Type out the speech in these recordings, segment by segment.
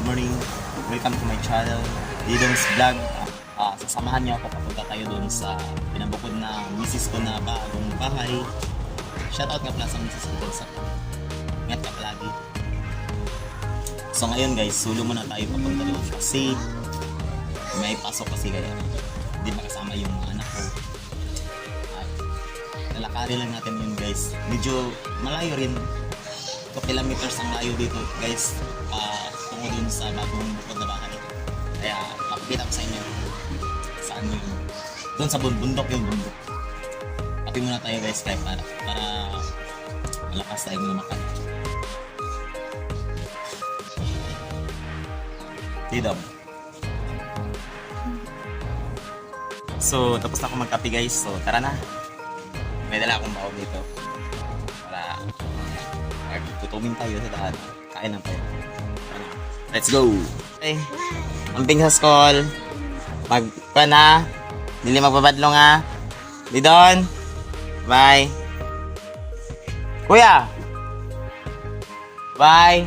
good morning. Welcome to my channel, Didong's Vlog. Sasamahan niyo ako papunta tayo doon sa pinabukod na misis ko na bagong bahay. Shoutout nga pala sa misis ko doon sa ingat ka palagi. So ngayon guys, sulo muna tayo papunta doon kasi may pasok kasi kaya hindi makasama yung mga anak ko. Lalakarin lang natin yun guys. Medyo malayo rin. 2 kilometers ang layo dito guys. Tungo dun sa bagong bukod na bahay. Kaya makikita ko sa inyo saan yun. Doon sa bundok yung bundok. Pati muna tayo guys kaya para malakas tayong lumakad. Tidom. So tapos na ako magkape guys. So tara na. May dala akong baon dito para tutumin tayo sa daan. Kain lang tayo. Let's go! Okay. Amping sa school. Magpa na. Dili magbabadlo nga. Didon. Bye. Kuya. Bye.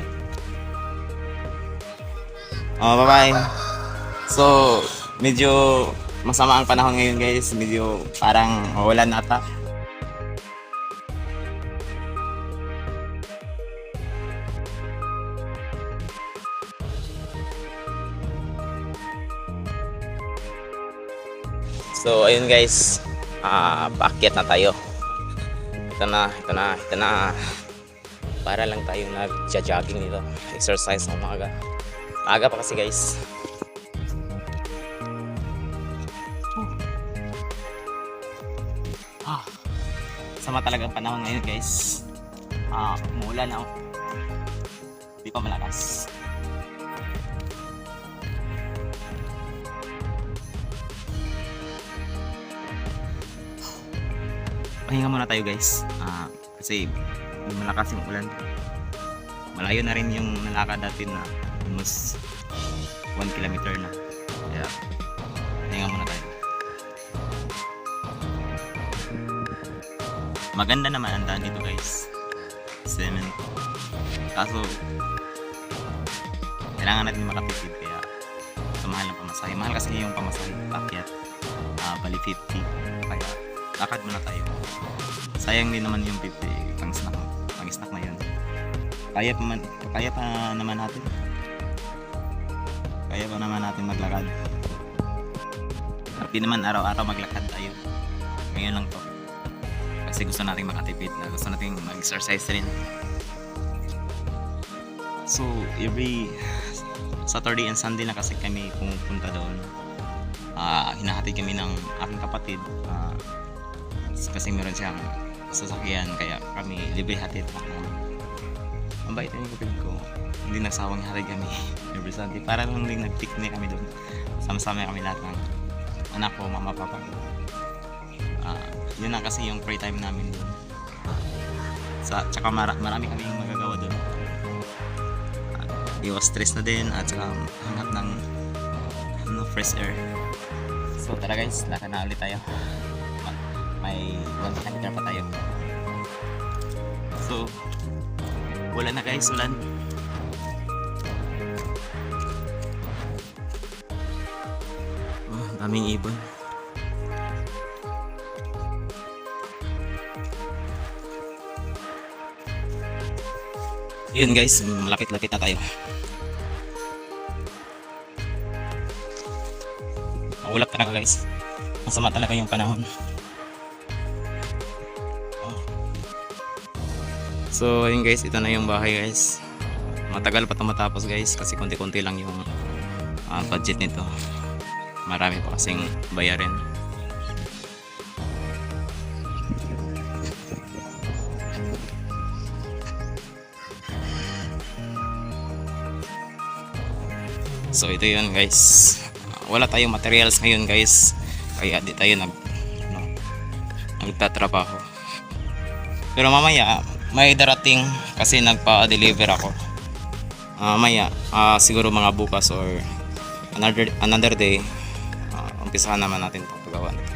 Oh, bye-bye. So, medyo masama ang panahon ngayon guys. Medyo parang mawalan ata. So ayun guys, paakyat na tayo. Ito na. Para lang tayo nag-jogging dito. Exercise ng umaga. Maaga pa kasi guys. Sama talagang panahon ngayon guys. Umuulan na. Hindi pa malakas. Pahinga muna tayo guys kasi malakas yung ulan. Malayo na rin yung nalakad natin na almost 1 kilometer na. Kaya pahinga muna tayo. Maganda naman ang daan dito guys. Cement. Kaso kailangan natin makatipid kaya mahal ang pamasahe. Mahal kasi yung pamasahe. Pakyat bali 50. Kaya lakad muna tayo. Sayang din naman yung 50 pang snack na yun. Kaya pa naman natin. Kaya pa naman natin maglakad. Hindi naman araw-araw maglakad tayo. Ngayon lang to. Kasi gusto natin makatipid na gusto natin mag-exercise rin. So every Saturday and Sunday na kasi kami pumupunta doon. Hinahatid kami ng aking kapatid. Kasi meron siyang sasakyan kaya kami libre hatid pa namin. Ang bait na yung kapatid ko, hindi nagsawang hatid kami every Sunday para lang din nag-picnic kami doon. Sama-sama kami lahat ng anak ko, mama, papa ko. Yun na kasi yung free time namin doon. Tsaka marami kami yung magagawa doon. Iwas stress na din at saka hanap ng fresh air. So tara guys, lakad na ulit tayo. May 1 kilometer pa tayo. So wala na guys, ulan. Daming ibon. Yun guys, malapit-lapit na tayo. Maulap talaga guys. Masama talaga yung panahon. So ayun guys, ito na yung bahay guys. Matagal pa ito matapos guys kasi konti-konti lang yung budget nito. Marami pa kasing bayarin. So ito yun guys. Wala tayong materials ngayon guys. Kaya di tayo nagtatrabaho. Pero mamaya may darating kasi nagpa-deliver ako. Mamaya siguro mga bukas or another day umpisahan naman natin 'tong paggawa nito.